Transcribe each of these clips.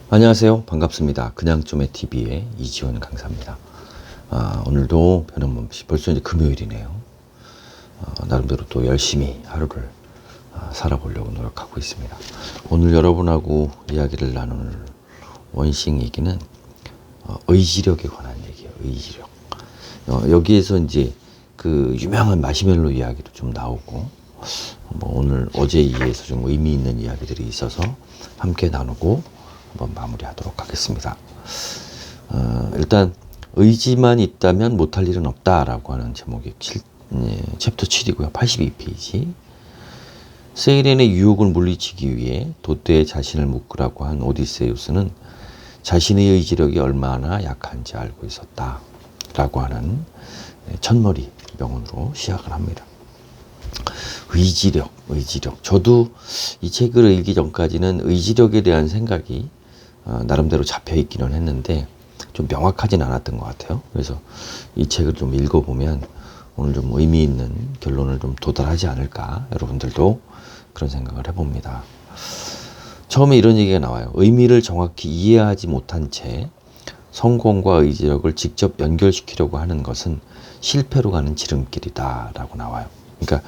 안녕하세요. 반갑습니다. 그냥좀의 TV의 이지원 강사입니다. 오늘도 변함없이 벌써 이제 금요일이네요. 나름대로 또 열심히 하루를 살아보려고 노력하고 있습니다. 오늘 여러분하고 이야기를 나눌 원싱 얘기는 의지력에 관한 얘기예요. 의지력. 여기에서 이제 그 유명한 마시멜로 이야기도 좀 나오고, 오늘 어제 이해에서 좀 의미 있는 이야기들이 있어서 함께 나누고 한번 마무리하도록 하겠습니다. 일단 의지만 있다면 못할 일은 없다라고 하는 제목의 챕터 7이고요. 82페이지. 세이렌의 유혹을 물리치기 위해 돛대에 자신을 묶으라고 한 오디세우스는 자신의 의지력이 얼마나 약한지 알고 있었다라고 하는 첫머리 명언으로 시작을 합니다. 의지력. 저도 이 책을 읽기 전까지는 의지력에 대한 생각이 나름대로 잡혀 있기는 했는데 좀 명확하진 않았던 것 같아요. 그래서 이 책을 좀 읽어보면 오늘 좀 의미 있는 결론을 좀 도달하지 않을까, 여러분들도 그런 생각을 해봅니다. 처음에 이런 얘기가 나와요. 의미를 정확히 이해하지 못한 채 성공과 의지력을 직접 연결시키려고 하는 것은 실패로 가는 지름길이다 라고 나와요. 그러니까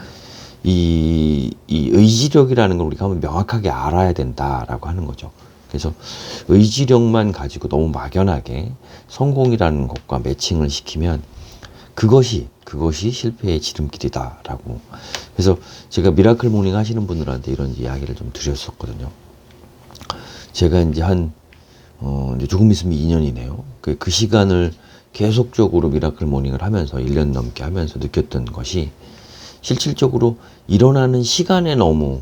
이 의지력이라는 걸 우리가 한번 명확하게 알아야 된다라고 하는 거죠. 그래서 의지력만 가지고 너무 막연하게 성공이라는 것과 매칭을 시키면 그것이 실패의 지름길이다라고. 그래서 제가 미라클 모닝 하시는 분들한테 이런 이야기를 좀 드렸었거든요. 제가 이제 이제 조금 있으면 2년이네요. 그 시간을 계속적으로 미라클 모닝을 하면서 1년 넘게 하면서 느꼈던 것이, 실질적으로 일어나는 시간에 너무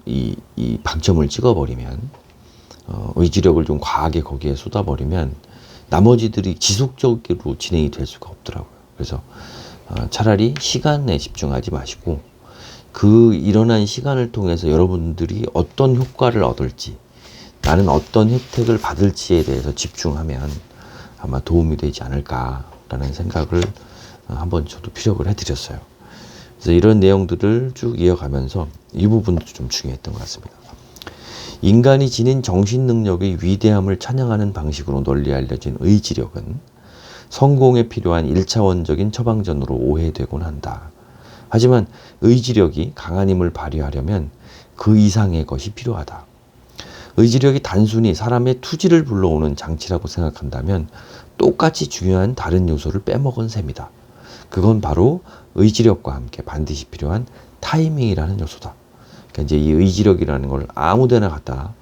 이 방점을 찍어버리면, 의지력을 좀 과하게 거기에 쏟아버리면 나머지들이 지속적으로 진행이 될 수가 없더라고요. 그래서 차라리 시간에 집중하지 마시고 그 일어난 시간을 통해서 여러분들이 어떤 효과를 얻을지, 나는 어떤 혜택을 받을지에 대해서 집중하면 아마 도움이 되지 않을까라는 생각을 한번 저도 피력을 해드렸어요. 그래서 이런 내용들을 쭉 이어가면서 이 부분도 좀 중요했던 것 같습니다. 인간이 지닌 정신 능력의 위대함을 찬양하는 방식으로 널리 알려진 의지력은 성공에 필요한 1차원적인 처방전으로 오해되곤 한다. 하지만 의지력이 강한 힘을 발휘하려면 그 이상의 것이 필요하다. 의지력이 단순히 사람의 투지를 불러오는 장치라고 생각한다면 똑같이 중요한 다른 요소를 빼먹은 셈이다. 그건 바로 의지력과 함께 반드시 필요한 타이밍이라는 요소다. 그러니까 이제 이 의지력이라는 걸 아무데나 갖다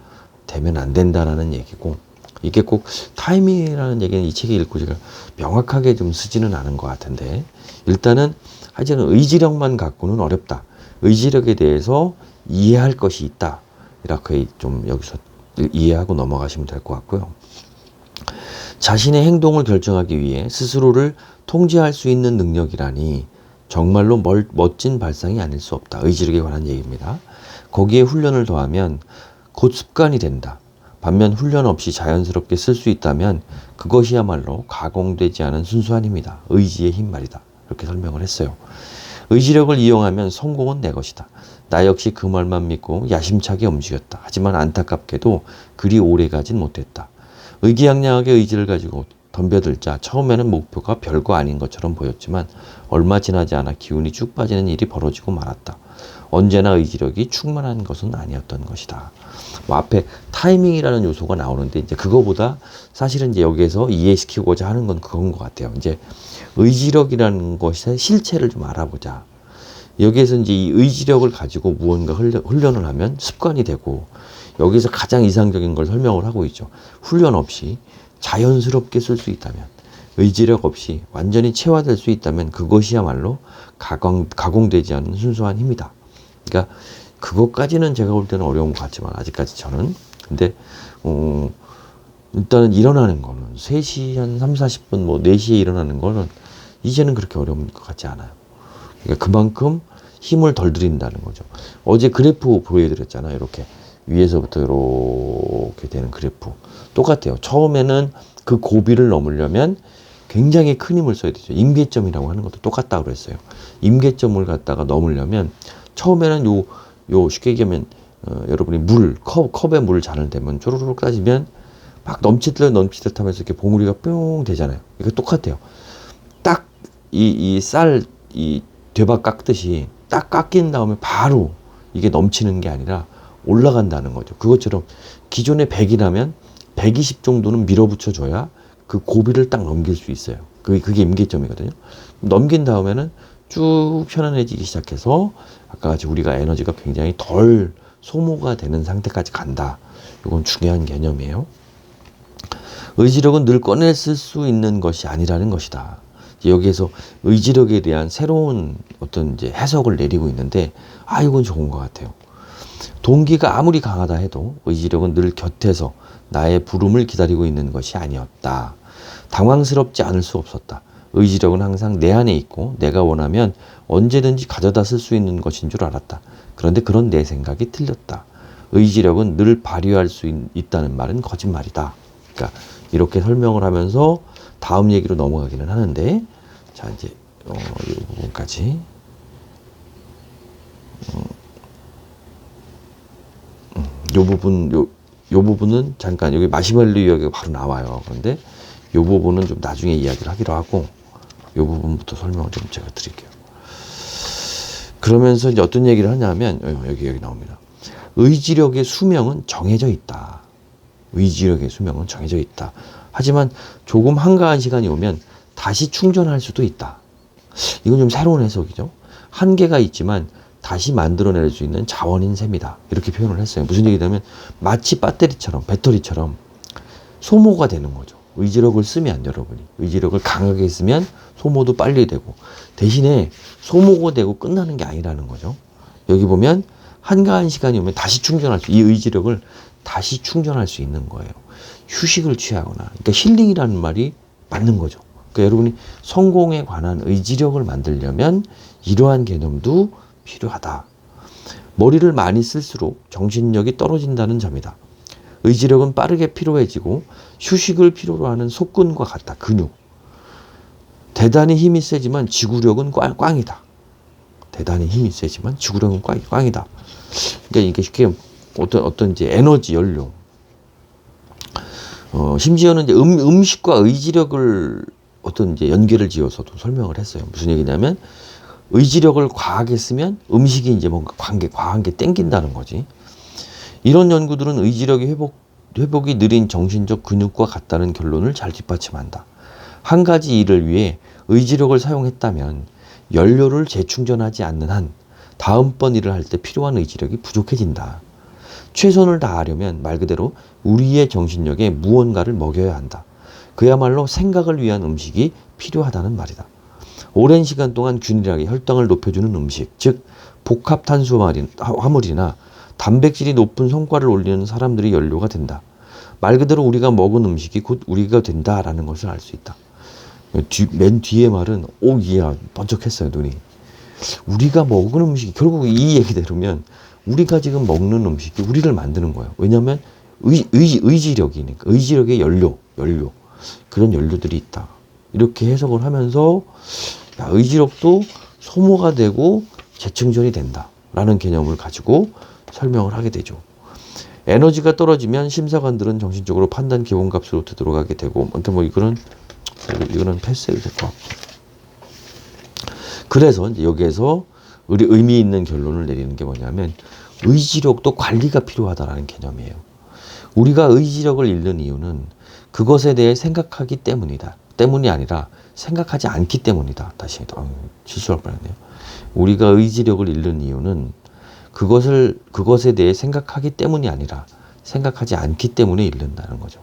대면 안 된다라는 얘기고, 이게 꼭 타이밍이라는 얘기는 이 책에 읽고 제가 명확하게 좀 쓰지는 않은 것 같은데, 일단은 하여튼 의지력만 갖고는 어렵다. 의지력에 대해서 이해할 것이 있다. 이렇게 좀 여기서 이해하고 넘어가시면 될 것 같고요. 자신의 행동을 결정하기 위해 스스로를 통제할 수 있는 능력이라니 정말로 멋진 발상이 아닐 수 없다. 의지력에 관한 얘기입니다. 거기에 훈련을 더하면 곧 습관이 된다. 반면 훈련 없이 자연스럽게 쓸 수 있다면 그것이야말로 가공되지 않은 순수한 힘이다. 의지의 힘 말이다. 이렇게 설명을 했어요. 의지력을 이용하면 성공은 내 것이다. 나 역시 그 말만 믿고 야심차게 움직였다. 하지만 안타깝게도 그리 오래 가진 못했다. 의기양양하게 의지를 가지고 덤벼들자 처음에는 목표가 별거 아닌 것처럼 보였지만 얼마 지나지 않아 기운이 쭉 빠지는 일이 벌어지고 말았다. 언제나 의지력이 충만한 것은 아니었던 것이다. 앞에 타이밍이라는 요소가 나오는데, 이제 그거보다 사실은 이제 여기에서 이해시키고자 하는 건 그건 것 같아요. 이제 의지력이라는 것의 실체를 좀 알아보자. 여기에서 이제 이 의지력을 가지고 무언가 훈련을 하면 습관이 되고, 여기서 가장 이상적인 걸 설명을 하고 있죠. 훈련 없이 자연스럽게 쓸 수 있다면, 의지력 없이 완전히 체화될 수 있다면 그것이야말로 가공되지 않은 순수한 힘이다. 그러니까 그것까지는 제가 볼 때는 어려운 것 같지만 아직까지 저는. 근데 일단은 일어나는 거는 3시 한 3, 40분 4시에 일어나는 거는 이제는 그렇게 어려운 것 같지 않아요. 그러니까 그만큼 힘을 덜 들인다는 거죠. 어제 그래프 보여드렸잖아요. 이렇게 위에서부터 이렇게 되는 그래프 똑같아요. 처음에는 그 고비를 넘으려면 굉장히 큰 힘을 써야 되죠. 임계점이라고 하는 것도 똑같다고 그랬어요. 임계점을 갖다가 넘으려면 처음에는 요 쉽게 얘기하면 여러분이 컵에 물을 잔을 대면 쪼르륵 따지면 막 넘치듯 하면서 이렇게 봉우리가 뿅 되잖아요. 이거 똑같아요. 딱 이 되박 깎듯이 딱 깎인 다음에 바로 이게 넘치는 게 아니라 올라간다는 거죠. 그것처럼 기존에 100이라면 120 정도는 밀어붙여 줘야 그 고비를 딱 넘길 수 있어요. 그게 임계점이거든요. 넘긴 다음에는 쭉 편안해지기 시작해서 아까 같이 우리가 에너지가 굉장히 덜 소모가 되는 상태까지 간다. 이건 중요한 개념이에요. 의지력은 늘 꺼내 쓸 수 있는 것이 아니라는 것이다. 여기에서 의지력에 대한 새로운 어떤 이제 해석을 내리고 있는데, 이건 좋은 것 같아요. 동기가 아무리 강하다 해도 의지력은 늘 곁에서 나의 부름을 기다리고 있는 것이 아니었다. 당황스럽지 않을 수 없었다. 의지력은 항상 내 안에 있고 내가 원하면 언제든지 가져다 쓸 수 있는 것인 줄 알았다. 그런데 그런 내 생각이 틀렸다. 의지력은 늘 발휘할 수 있다는 말은 거짓말이다. 그러니까 이렇게 설명을 하면서 다음 얘기로 넘어가기는 하는데, 자 이제 이 부분까지 요 부분은 잠깐 여기 마시멜로 이야기가 바로 나와요. 그런데 요 부분은 좀 나중에 이야기를 하기로 하고, 요 부분부터 설명을 좀 제가 드릴게요. 그러면서 이제 어떤 얘기를 하냐면 여기 나옵니다. 의지력의 수명은 정해져 있다. 의지력의 수명은 정해져 있다. 하지만 조금 한가한 시간이 오면 다시 충전할 수도 있다. 이건 좀 새로운 해석이죠. 한계가 있지만 다시 만들어낼 수 있는 자원인 셈이다. 이렇게 표현을 했어요. 무슨 얘기냐면 마치 배터리처럼 소모가 되는 거죠. 의지력을 쓰면, 여러분이 의지력을 강하게 쓰면 소모도 빨리 되고, 대신에 소모가 되고 끝나는 게 아니라는 거죠. 여기 보면 한가한 시간이 오면 다시 이 의지력을 다시 충전할 수 있는 거예요. 휴식을 취하거나, 그러니까 힐링이라는 말이 맞는 거죠. 그러니까 여러분이 성공에 관한 의지력을 만들려면 이러한 개념도 필요하다. 머리를 많이 쓸수록 정신력이 떨어진다는 점이다. 의지력은 빠르게 피로해지고 휴식을 필요로 하는 속근과 같다. 근육. 대단히 힘이 세지만 지구력은 꽝이다. 대단히 힘이 세지만 지구력은 꽝이다. 그러니까 이게 쉽게 어떤 이제 에너지 연료. 심지어는 이제 음식과 의지력을 어떤 이제 연계를 지어서도 설명을 했어요. 무슨 얘기냐면 의지력을 과하게 쓰면 음식이 이제 뭔가 과한 게 땡긴다는 거지. 이런 연구들은 의지력의 회복이 느린 정신적 근육과 같다는 결론을 잘 뒷받침한다. 한 가지 일을 위해 의지력을 사용했다면 연료를 재충전하지 않는 한 다음번 일을 할 때 필요한 의지력이 부족해진다. 최선을 다하려면 말 그대로 우리의 정신력에 무언가를 먹여야 한다. 그야말로 생각을 위한 음식이 필요하다는 말이다. 오랜 시간 동안 균일하게 혈당을 높여주는 음식, 즉 복합 탄수화물이나 단백질이 높은 성과를 올리는 사람들이 연료가 된다. 말 그대로 우리가 먹은 음식이 곧 우리가 된다라는 것을 알 수 있다. 맨 뒤에 말은 번쩍했어요, 눈이. 우리가 먹은 음식이, 결국 이 얘기대로면 우리가 지금 먹는 음식이 우리를 만드는 거예요. 왜냐하면 의지력이니까. 의지력의 연료 그런 연료들이 있다. 이렇게 해석을 하면서 의지력도 소모가 되고 재충전이 된다라는 개념을 가지고 설명을 하게 되죠. 에너지가 떨어지면 심사관들은 정신적으로 판단 기본값으로 되돌아가게 되고, 아무튼 뭐 이거는 패스해도 될 것 같고. 그래서 이제 여기에서 우리 의미 있는 결론을 내리는 게 뭐냐면 의지력도 관리가 필요하다라는 개념이에요. 우리가 의지력을 잃는 이유는 그것에 대해 생각하기 때문이 아니라 생각하지 않기 때문이다. 다시 실수할 뻔했네요. 우리가 의지력을 잃는 이유는 그것에 대해 생각하기 때문이 아니라 생각하지 않기 때문에 잃는다는 거죠.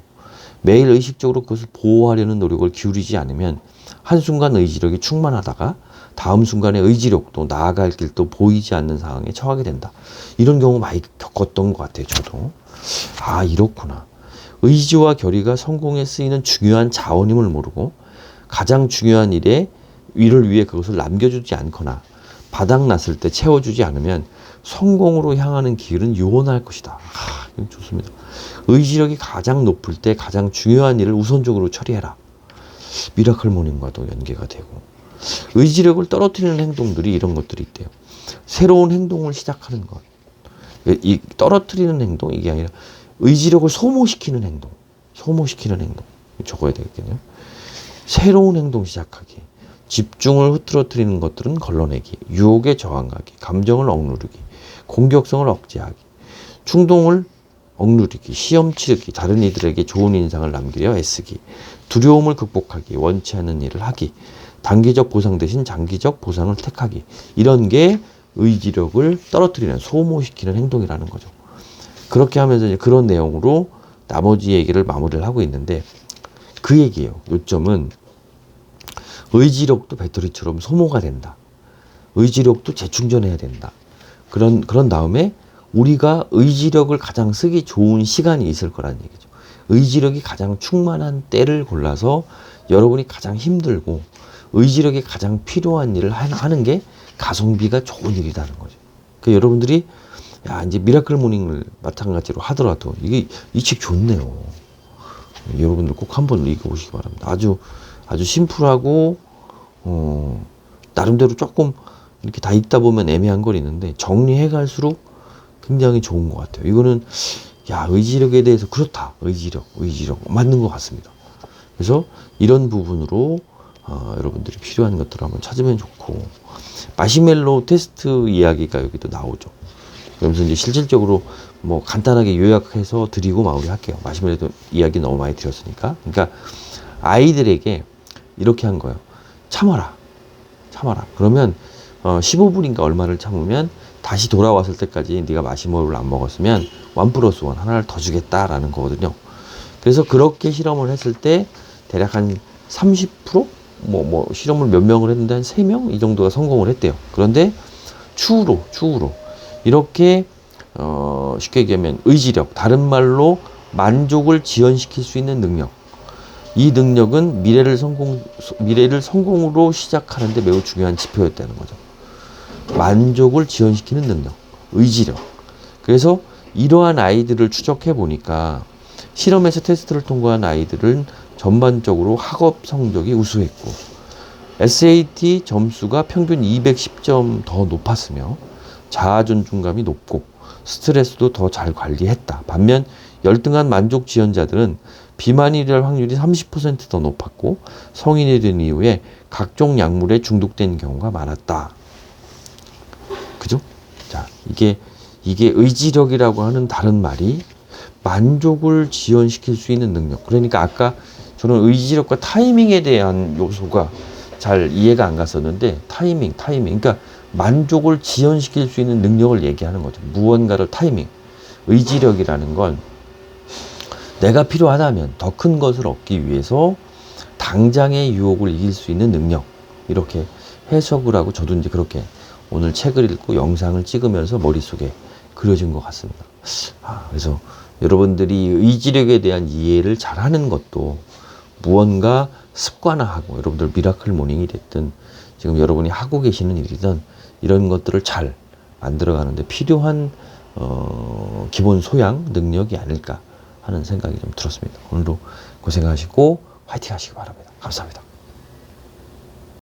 매일 의식적으로 그것을 보호하려는 노력을 기울이지 않으면 한순간 의지력이 충만하다가 다음 순간에 의지력도 나아갈 길도 보이지 않는 상황에 처하게 된다. 이런 경우 많이 겪었던 것 같아요. 저도. 이렇구나. 의지와 결의가 성공에 쓰이는 중요한 자원임을 모르고 가장 중요한 일을 위해 그것을 남겨주지 않거나 바닥났을 때 채워주지 않으면 성공으로 향하는 길은 요원할 것이다. 이건 좋습니다. 의지력이 가장 높을 때 가장 중요한 일을 우선적으로 처리해라. 미라클 모닝과도 연계가 되고, 의지력을 떨어뜨리는 행동들이 이런 것들이 있대요. 새로운 행동을 시작하는 것, 이 떨어뜨리는 행동 이게 아니라 의지력을 소모시키는 행동, 소모시키는 행동 적어야 되겠네요. 새로운 행동 시작하기, 집중을 흐트러뜨리는 것들은 걸러내기, 유혹에 저항하기, 감정을 억누르기, 공격성을 억제하기, 충동을 억누르기, 시험 치르기, 다른 이들에게 좋은 인상을 남기려 애쓰기, 두려움을 극복하기, 원치 않는 일을 하기, 단기적 보상 대신 장기적 보상을 택하기. 이런 게 의지력을 떨어뜨리는, 소모시키는 행동이라는 거죠. 그렇게 하면서 이제 그런 내용으로 나머지 얘기를 마무리를 하고 있는데, 그 얘기예요. 요점은 의지력도 배터리처럼 소모가 된다. 의지력도 재충전해야 된다. 그런 다음에 우리가 의지력을 가장 쓰기 좋은 시간이 있을 거라는 얘기죠. 의지력이 가장 충만한 때를 골라서 여러분이 가장 힘들고 의지력이 가장 필요한 일을 하는 게 가성비가 좋은 일이라는 거죠. 그러니까 여러분들이 야 이제 미라클 모닝을 마찬가지로 하더라도 이게 이 책 좋네요. 여러분들 꼭 한번 읽어보시기 바랍니다. 아주 심플하고 나름대로 조금 이렇게 다 읽다 보면 애매한 건 있는데 정리해 갈수록 굉장히 좋은 것 같아요. 이거는 야 의지력에 대해서 그렇다. 의지력 맞는 것 같습니다. 그래서 이런 부분으로 여러분들이 필요한 것들을 한번 찾으면 좋고, 마시멜로 테스트 이야기가 여기도 나오죠. 그러면서 이제 실질적으로 뭐 간단하게 요약해서 드리고 마무리할게요. 마시멜로 이야기 너무 많이 드렸으니까. 그러니까 아이들에게 이렇게 한 거예요. 참아라. 그러면 15분인가 얼마를 참으면 다시 돌아왔을 때까지 네가 마시멜로를 안 먹었으면 1+1 하나를 더 주겠다라는 거거든요. 그래서 그렇게 실험을 했을 때 대략 한 30%? 뭐 실험을 몇 명을 했는데 한 3명? 이 정도가 성공을 했대요. 그런데 추후로 이렇게 쉽게 얘기하면 의지력, 다른 말로 만족을 지연시킬 수 있는 능력. 이 능력은 미래를 성공으로 시작하는데 매우 중요한 지표였다는 거죠. 만족을 지연시키는 능력, 의지력. 그래서 이러한 아이들을 추적해 보니까 실험에서 테스트를 통과한 아이들은 전반적으로 학업 성적이 우수했고 SAT 점수가 평균 210점 더 높았으며 자아 존중감이 높고 스트레스도 더 잘 관리했다. 반면 열등한 만족 지연자들은 비만이 될 확률이 30% 더 높았고 성인이 된 이후에 각종 약물에 중독된 경우가 많았다. 그죠? 자, 이게 의지력이라고 하는 다른 말이 만족을 지연시킬 수 있는 능력. 그러니까 아까 저는 의지력과 타이밍에 대한 요소가 잘 이해가 안 갔었는데, 타이밍. 그러니까 만족을 지연시킬 수 있는 능력을 얘기하는 거죠. 무언가를 타이밍. 의지력이라는 건 내가 필요하다면 더 큰 것을 얻기 위해서 당장의 유혹을 이길 수 있는 능력. 이렇게 해석을 하고 저도 이제 그렇게 오늘 책을 읽고 영상을 찍으면서 머릿속에 그려진 것 같습니다. 그래서 여러분들이 의지력에 대한 이해를 잘하는 것도 무언가 습관화하고, 여러분들 미라클 모닝이 됐든 지금 여러분이 하고 계시는 일이든 이런 것들을 잘 만들어가는데 필요한 기본 소양, 능력이 아닐까 하는 생각이 좀 들었습니다. 오늘도 고생하시고 화이팅 하시기 바랍니다. 감사합니다.